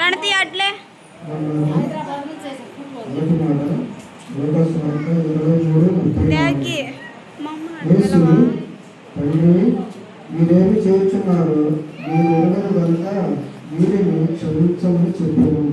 రణతి అట్లే మీరేమి చేస్తున్నారు మీరు ఎరగరు కనుక వీరిని క్షమించమని చెప్పాను.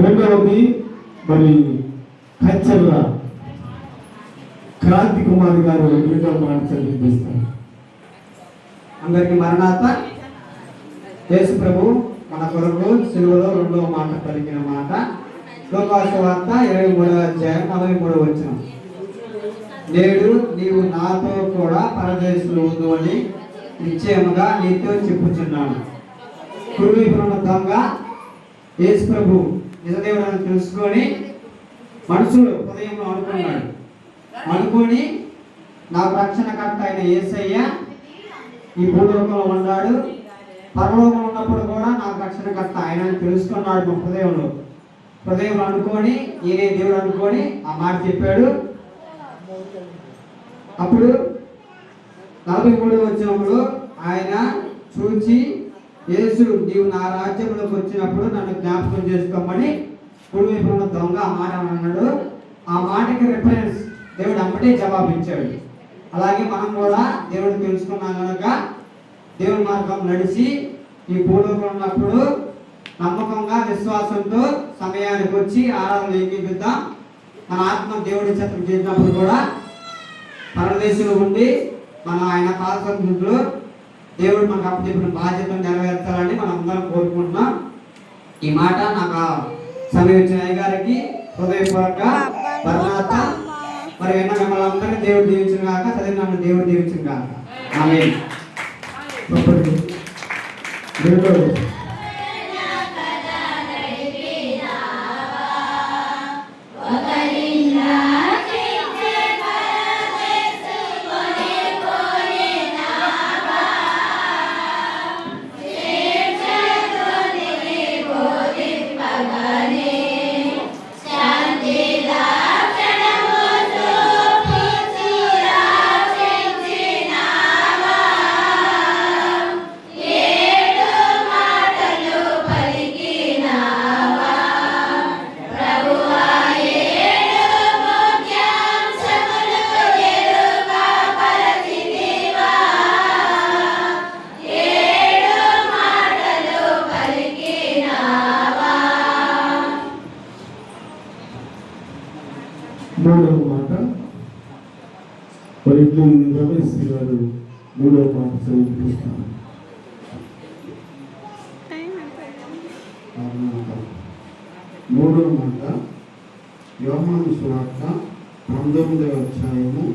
రెండవది మరి కచ్చర్ల క్రాంతి కుమారి గారు రెండవ మాట చదివిస్తారు. అందరికి మరణాత. యేసు ప్రభు మన కొరకు సిలువలో రెండవ మాట పలికిన మాట లోకాసు వార్త 23వ అధ్యాయం 43వ వచనం. నేడు నీవు నాతో కూడా పరదేశంలో ఉండు అని నిశ్చయముగా నీతో చెప్పుచున్నాను. కురువైపున దొంగ యేసు ప్రభు నిజదేవుడని తెలుసుకొని మనసులో హృదయంలో అనుకున్నాడు. అనుకొని నాకు రక్షణకర్త అయిన యేసయ్య ఈ భూలోకంలో ఉన్నాడు, పరలోకంలో ఉన్నప్పుడు కూడా నాకు రక్షణకర్త ఆయన తెలుసుకున్నాడు. హృదయంలో అనుకొని ఈయనే దేవుడు అనుకొని ఆ మాట చెప్పాడు. అప్పుడు 43వ వచనంలో ఆయన చూచి, యేసు నీవు నా రాజ్యంలోకి వచ్చినప్పుడు నన్ను జ్ఞాపకం చేసుకోమని కుడివైపు ఉన్న దొంగ ఆ మాట అన్నాడు. ఆ మాటకి రిఫరెన్స్ దేవుడు అమ్మటే జవాబిచ్చాడు. అలాగే మనం కూడా దేవుడు తెలుసుకున్నాం కనుక దేవుడి మార్గం నడిచి ఈ భూలోకంలో ఉన్నప్పుడు నమ్మకంగా విశ్వాసంతో సమయానికి వచ్చి ఆరాధన ఏకీపిద్దాం. మన ఆత్మ దేవుడి చిత్తం చేసినప్పుడు కూడా పరదేశంలో ఉండి మనం ఆయన పాదసన్నిధిలో దేవుడు మనకు అప్పచెప్పిన బాధ్యతను నెరవేర్చాలని మనం అందరం కోరుకుంటున్నాం. ఈ మాట నాకు సమయం ఇచ్చిన అయ్యగారికి హృదయపూర్వక వర్ణాత. మరి విన్న మిమ్మల్ని అందరినీ దేవుడు దీవించిన కాక, చదివిన దేవుడు దీవించిన కాక. ఆమేన్. మూడవ మాట వైద్యులు రమేష్ గారు మూడవ మాట చదివిపిస్తారు. మూడవ మాట యోహాను సువార్త 19వ అధ్యాయము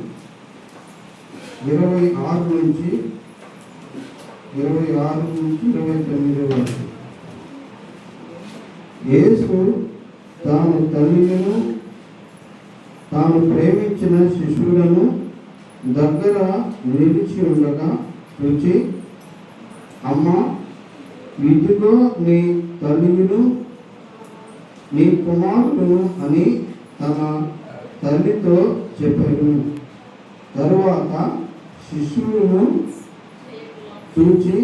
26 నుంచి 29 వరకు. యేసు తాను తల్లిని తాను ప్రేమించిన శిశువులను దగ్గర నిలిచి ఉండగా చూచి, అమ్మ ఇదిగో నీ తల్లిను నీ కుమారుడు అని తన తల్లితో చెప్పాడు. తరువాత శిశువును చూచి,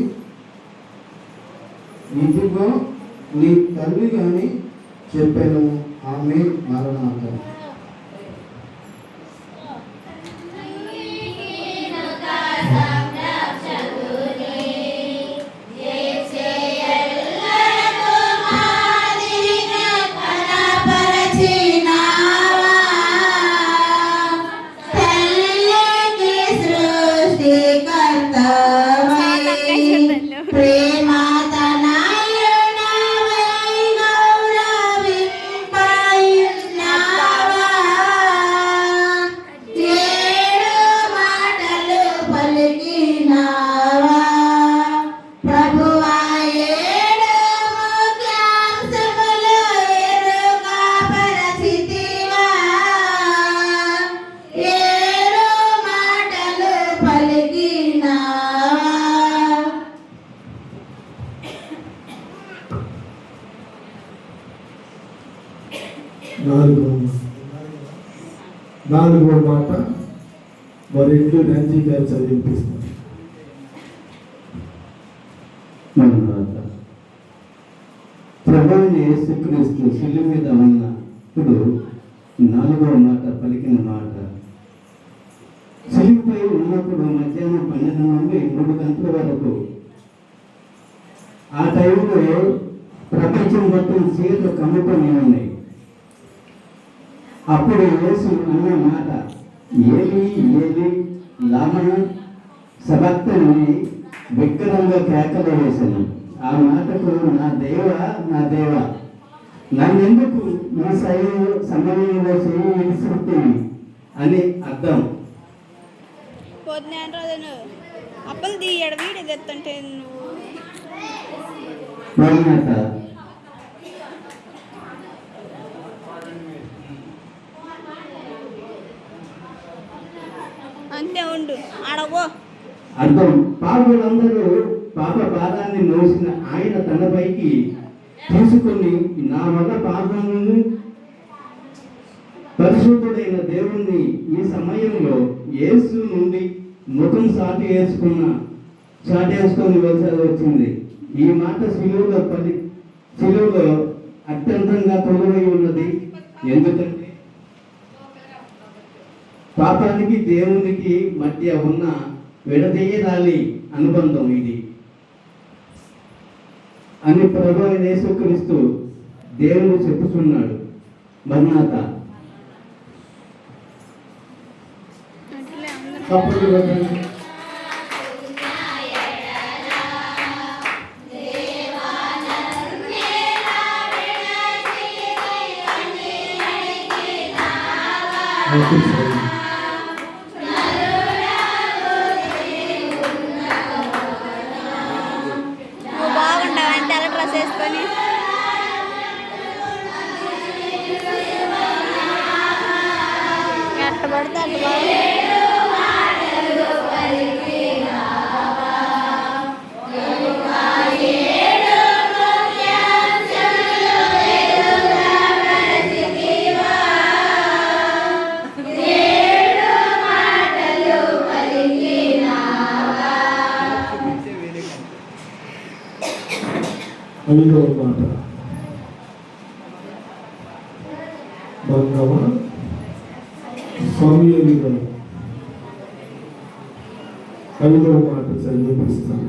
ఇదిగో నీ తల్లి అని చెప్పాను. ఆమె మరణాత. సంరక్షకుని నాలుగో మాట మరి ఇంట్లో రంజీ గారు చదివిపిస్తారు. ప్రభువైన యేసుక్రీస్తు శిలువ మీద ఉన్నప్పుడు నాలుగవ మాట పలికిన మాట, శిలువపై ఉన్నప్పుడు మధ్యాహ్నం 12 నుండి 3 గంటల వరకు ఆ టైంలో ప్రపంచం మొత్తం చీరలు కమ్ముకొని ఉన్నాయి. అప్పుడు యేసు అన్న మాట, ఏలి ఏలి లామా సబక్తని విగ్రహంగా కేకలు వేశాను. ఆ మాటకు నా దేవ నన్నెందుకు నా సమయంలో చేయి విడిచిపెట్టింది అని అర్థం. పొద్దున రోజు అప్పలు తీయడు వీడి తెస్తుంటే నువ్వు మాట అంతే ఉండు ఆడగో. అర్థం, పాపులందరూ పాప పాదాన్ని మోసిన ఆయన తనపైకి తీసుకుని నా వల్ల పాపములను పరిశుద్ధుడైన దేవుణ్ణి ఈ సమయంలో యేసు నుండి ముఖం చాటి వేసుకొని వచ్చింది. ఈ మాట శిలువలో అత్యంతంగా కొలువై ఉన్నది. ఎందుకంటే పాపానికి దేవునికి మధ్య ఉన్న విడదీయరాని అనుబంధం ఇది అని ప్రభువైన యేసుక్రీస్తు దేవుడు చెప్పుచున్నాడు. మర్నాత నువ్వు బాగుంటావు తెల్ల డ్రెస్ వేసుకొని. ఎట్ట పడితే అట్ట బాగా ఐదవ మాట బంధవ సమూయేలు గారు 5వ మాట చదివిపిస్తాను.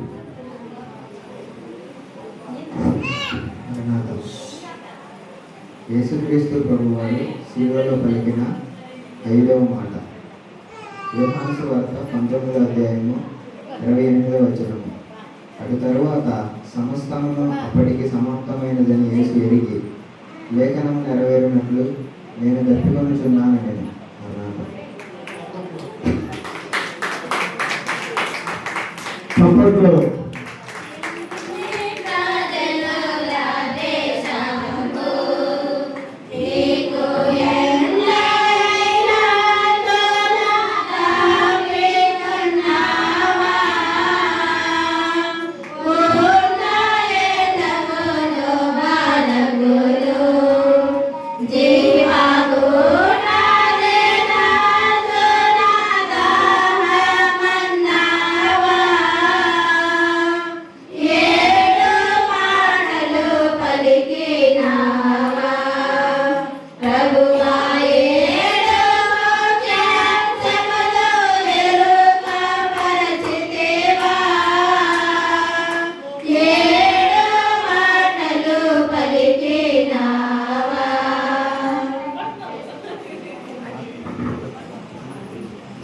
యేసుక్రీస్తు ప్రభువారు శిలువలో పలికిన 5వ మాట. యోహాను సువార్త 19వ అధ్యాయము 28వ వచనము. అటు తరువాత సమస్తమును అప్పటికి సమాప్తమైనదని యేసు ఎరిగి లేఖనము నెరవేరినట్లు నేను దప్పికొనుచున్నాను నేను అన్నాడు.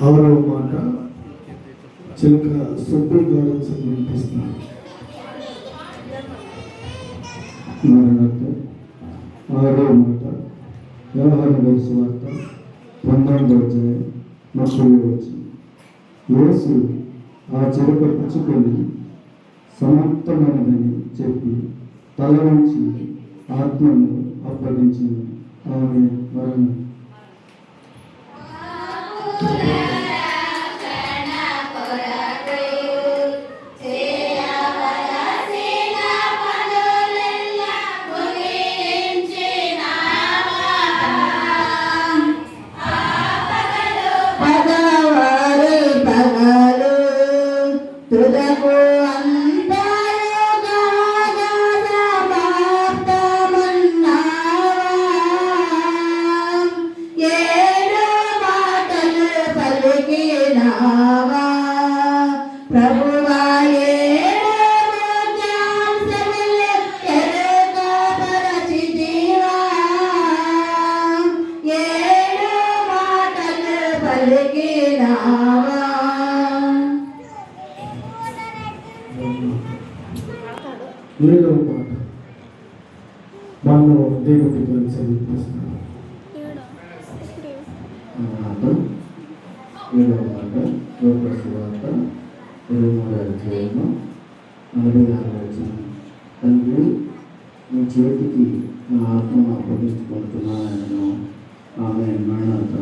ఆరవ మాట చిలక సుబ్బి గారు వినిపిస్తున్నారు. ఆరవ మాట యోహాను గారి సువార్త 19వ అధ్యాయం 30వ వచనం. యేసు ఆ చిలక పుచ్చుకొని సమాప్తమైనదని చెప్పి తల నుంచి ఆత్మను అప్పగించింది. ఆమె మరణ 7వ మాట మనం దేవుడికి చదివిస్తున్నాం. మాట 7వ మాట లూకాసు వార్త 23వ అధ్యాయము 46వ వచనం. తండ్రి నీ చేతికి నా ఆత్మను అప్పగించుకుంటున్నాను. ఆమేన్. మరణాత.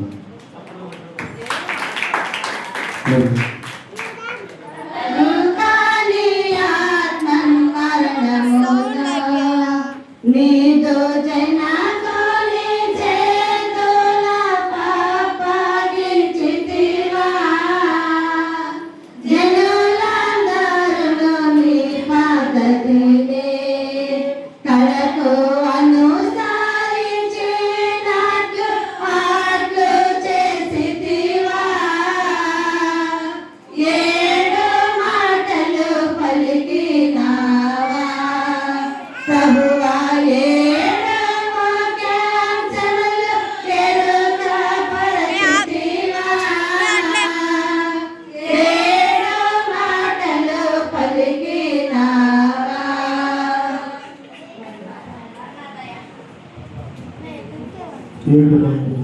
నీతో జనకోని చేతుల పాపగించితివా జనులందరూ నీ పద్ధతిని కడకు అనుసరించినట్లు అట్లు చేసితివా. 7 మాటలు పలికినావా ప్రభువా, 7 వాక్యాంశములు ఎరుకపరచితివా. 7 మాటలు పలికినావా. 7 మాటలు